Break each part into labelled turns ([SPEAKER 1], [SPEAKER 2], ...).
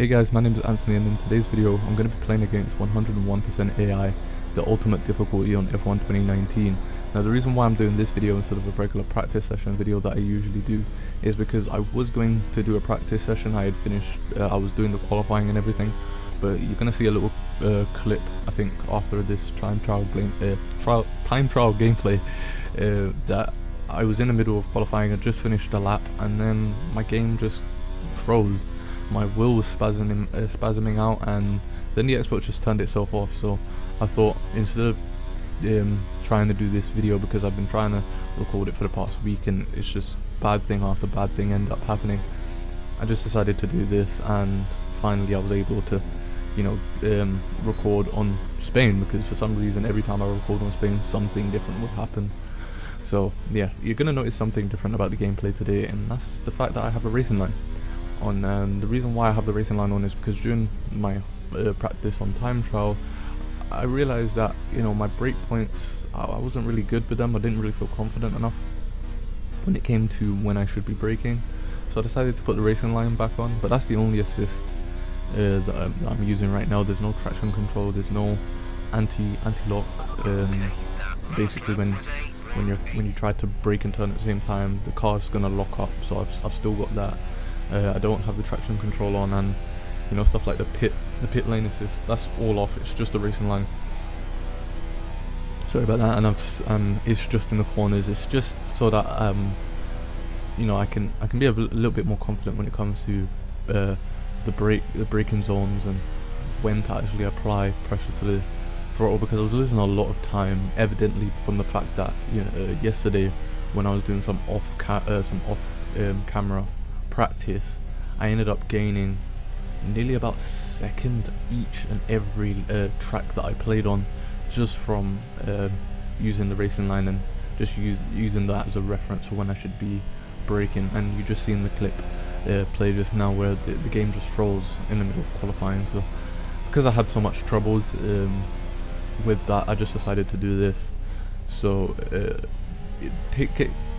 [SPEAKER 1] Hey guys, my name is Anthony, and in today's video I'm going to be playing against 101% AI, the ultimate difficulty on F1 2019. Now the reason why I'm doing this video instead of a regular practice session video that I usually do is because I was going to do a practice session. I had finished, I was doing the qualifying and everything, but you're going to see a little clip, I think, after this time trial gameplay that I was in the middle of qualifying. I just finished a lap and then my game just froze. My wheel was spasming out, and then the Xbox just turned itself off. So I thought, instead of trying to do this video, because I've been trying to record it for the past week and it's just bad thing after bad thing end up happening, I just decided to do this, and finally I was able to, record on Spain, because for some reason every time I record on Spain something different would happen. So yeah, you're gonna notice something different about the gameplay today, and that's the fact that I have a racing line on. The reason why I have the racing line on is because during my practice on time trial, I realized that my brake points, I wasn't really good with them. I didn't really feel confident enough when it came to when I should be braking, so I decided to put the racing line back on. But that's the only assist that I'm using right now. There's no traction control, there's no anti-lock. Basically when you try to brake and turn at the same time, the car's gonna lock up, so I've still got that. I don't have the traction control on, and stuff like the pit lane assist, that's all off. It's just a racing line. Sorry about that. And it's just in the corners. It's just so that I can be a little bit more confident when it comes to the braking zones and when to actually apply pressure to the throttle, because I was losing a lot of time, evidently from the fact that yesterday when I was doing some off camera practice, I ended up gaining nearly about a second each and every track that I played on, just from using the racing line and just using that as a reference for when I should be braking. And you just seen the clip play just now where the game just froze in the middle of qualifying. So because I had so much troubles with that, I just decided to do this. So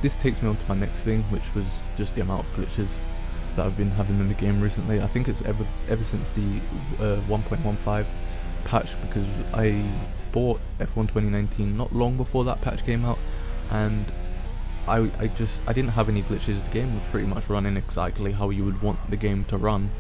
[SPEAKER 1] this takes me on to my next thing, which was just the amount of glitches that I've been having in the game recently. I think it's ever since the 1.15 patch, because I bought F1 2019 not long before that patch came out, and I didn't have any glitches. The game was pretty much running exactly how you would want the game to run.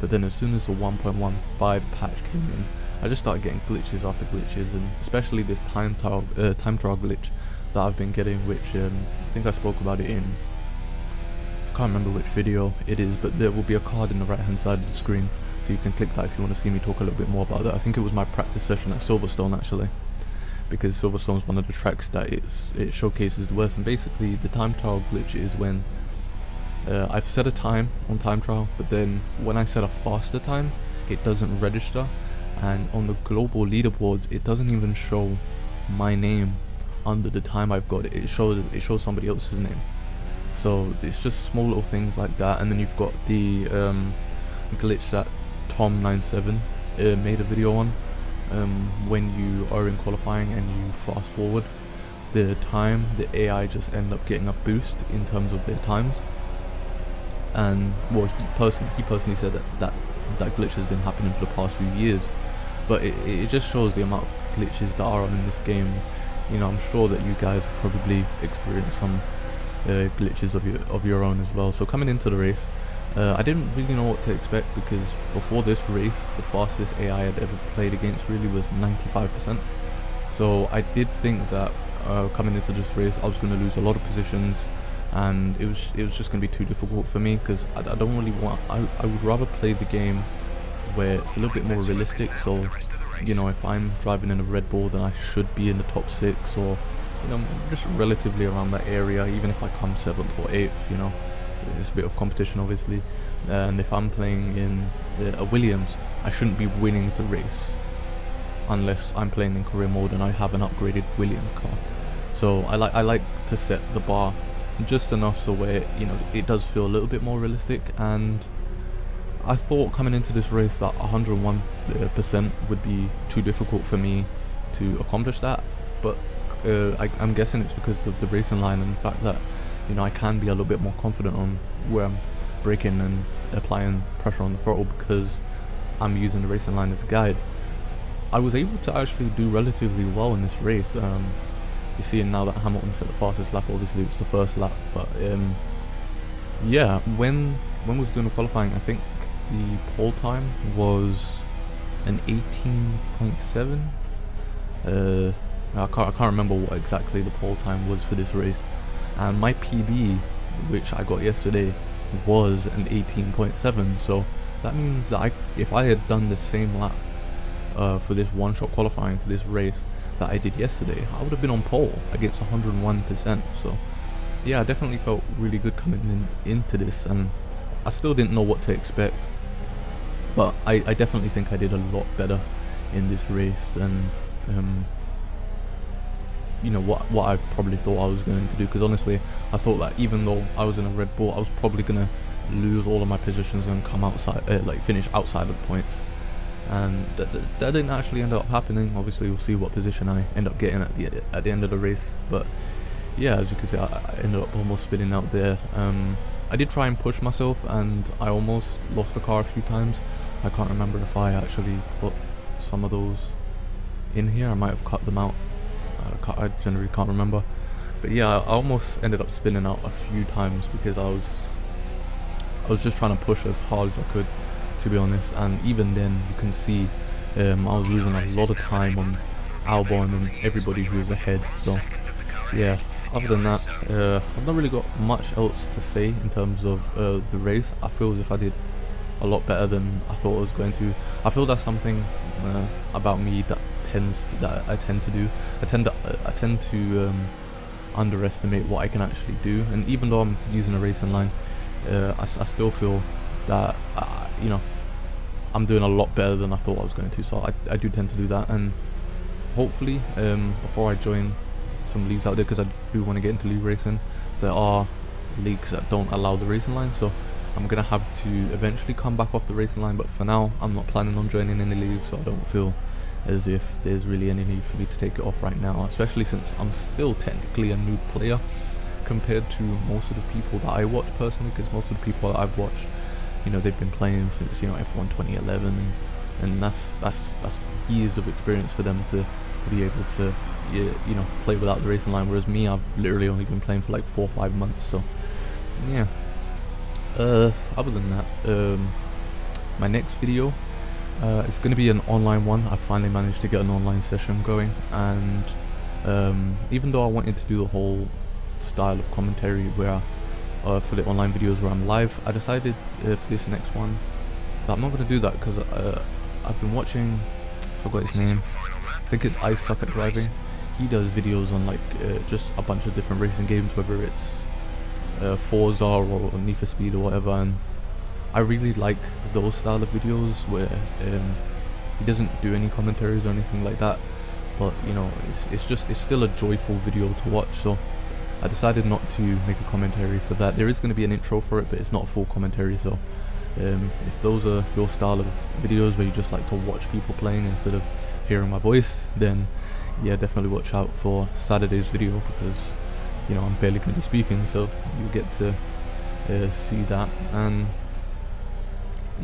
[SPEAKER 1] But then as soon as the 1.15 patch came in, I just started getting glitches after glitches, and especially this time trial glitch that I've been getting, which I think I spoke about it in, I can't remember which video it is, but there will be a card in the right hand side of the screen, so you can click that if you want to see me talk a little bit more about that. I think it was my practice session at Silverstone, actually, because Silverstone is one of the tracks that it showcases the worst. And basically the time trial glitch is when I've set a time on time trial, but then when I set a faster time, it doesn't register, and on the global leaderboards it doesn't even show my name under the time I've got. It shows somebody else's name. So it's just small little things like that. And then you've got the glitch that Tom97 made a video on, when you are in qualifying and you fast forward the time, the AI just end up getting a boost in terms of their times. And well, he personally said that glitch has been happening for the past few years, but it just shows the amount of glitches that are on in this game. I'm sure that you guys have probably experienced some glitches of your own as well. So coming into the race, I didn't really know what to expect, because before this race the fastest AI I'd ever played against really was 95%. So I did think that coming into this race I was going to lose a lot of positions, and it was just going to be too difficult for me, because I don't really want, I would rather play the game where it's a little bit more realistic. So if I'm driving in a Red Bull, then I should be in the top 6, or just relatively around that area, even if I come 7th or 8th. It's a bit of competition, obviously. And if I'm playing in a Williams, I shouldn't be winning the race unless I'm playing in career mode and I have an upgraded Williams car. So I like to set the bar just enough so where it does feel a little bit more realistic. And I thought coming into this race that 101% would be too difficult for me to accomplish that, but I'm guessing it's because of the racing line and the fact that I can be a little bit more confident on where I'm braking and applying pressure on the throttle because I'm using the racing line as a guide. I was able to actually do relatively well in this race. You see now that Hamilton set the fastest lap, obviously it was the first lap, but yeah, when we was doing the qualifying, I think the pole time was an 18.7. I can't remember what exactly the pole time was for this race, and my PB, which I got yesterday, was an 18.7. So that means that if I had done the same lap for this one-shot qualifying for this race that I did yesterday, I would have been on pole against 101%. So yeah, I definitely felt really good coming into this, and I still didn't know what to expect, but I definitely think I did a lot better in this race than you know what I probably thought I was going to do, because honestly I thought that even though I was in a Red Bull, I was probably gonna lose all of my positions and come outside, finish outside of the points, and that didn't actually end up happening. Obviously we'll see what position I end up getting at the end of the race, but yeah, as you can see, I ended up almost spinning out there. I did try and push myself and I almost lost the car a few times. I can't remember if I actually put some of those in here. I might have cut them out. I generally can't remember, but yeah, I almost ended up spinning out a few times because I was just trying to push as hard as I could, to be honest. And even then, you can see I was losing a lot of time on Albon and everybody who was ahead. So yeah, other than that, I've not really got much else to say in terms of the race. I feel as if I did a lot better than I thought I was going to. I feel that's something about me that I tend to do. I tend to underestimate what I can actually do, and even though I'm using a racing line, I still feel that you know, I'm doing a lot better than I thought I was going to. So I do tend to do that, and hopefully before I join some leagues out there, because I do want to get into league racing, there are leagues that don't allow the racing line, so I'm gonna have to eventually come back off the racing line. But for now, I'm not planning on joining any leagues, so I don't feel as if there's really any need for me to take it off right now, especially since I'm still technically a new player compared to most of the people that I watch personally, because most of the people that I've watched, you know, they've been playing since, you know, F1 2011, and that's years of experience for them to be able to, you know, play without the racing line, whereas me, I've literally only been playing for like 4 or 5 months. So yeah, other than that, my next video, it's going to be an online one. I finally managed to get an online session going, and even though I wanted to do the whole style of commentary where for the online videos where I'm live, I decided for this next one that I'm not going to do that, because I've been watching, I forgot his name, I think it's I Suck at Driving. He does videos on like just a bunch of different racing games, whether it's Forza or Need for Speed or whatever, and I really like those style of videos where he doesn't do any commentaries or anything like that, but you know, it's still a joyful video to watch. So I decided not to make a commentary for that. There is going to be an intro for it, but it's not a full commentary. So if those are your style of videos where you just like to watch people playing instead of hearing my voice, then yeah, definitely watch out for Saturday's video, because you know, I'm barely going to be speaking, so you get to see that. And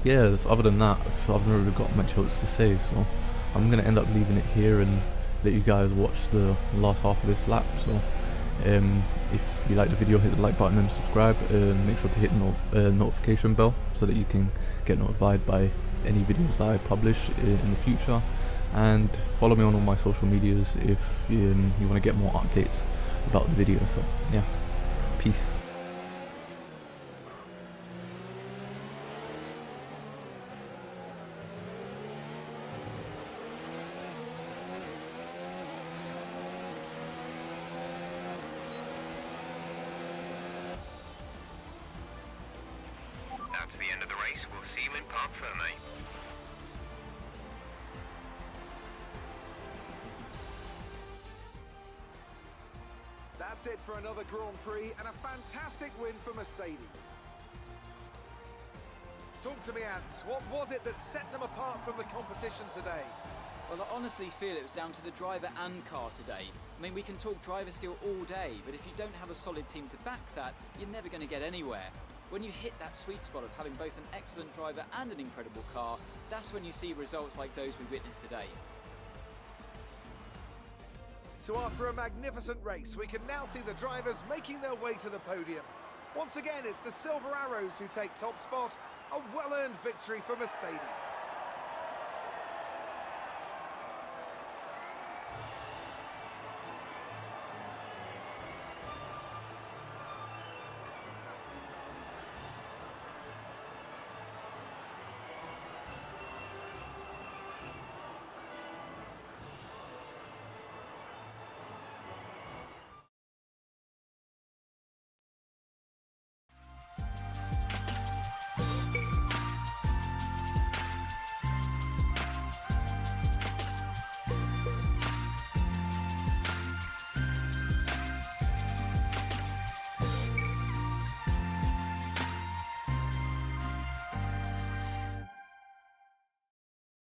[SPEAKER 1] yeah, other than that, I've not really got much else to say, so I'm going to end up leaving it here and let you guys watch the last half of this lap. So if you like the video, hit the like button and subscribe. Make sure to hit the notification bell so that you can get notified by any videos that I publish in the future, and follow me on all my social medias if you want to get more updates about the video. So yeah, peace.
[SPEAKER 2] That's the end of the race. We'll see you in Parc Fermé.
[SPEAKER 3] That's it for another Grand Prix and a fantastic win for Mercedes. Talk to me, Ants. What was it that set them apart from the competition today?
[SPEAKER 4] Well, I honestly feel it was down to the driver and car today. I mean, we can talk driver skill all day, but if you don't have a solid team to back that, you're never going to get anywhere. When you hit that sweet spot of having both an excellent driver and an incredible car, that's when you see results like those we witnessed today.
[SPEAKER 3] So after a magnificent race, we can now see the drivers making their way to the podium. Once again, it's the Silver Arrows who take top spot, a well-earned victory for Mercedes.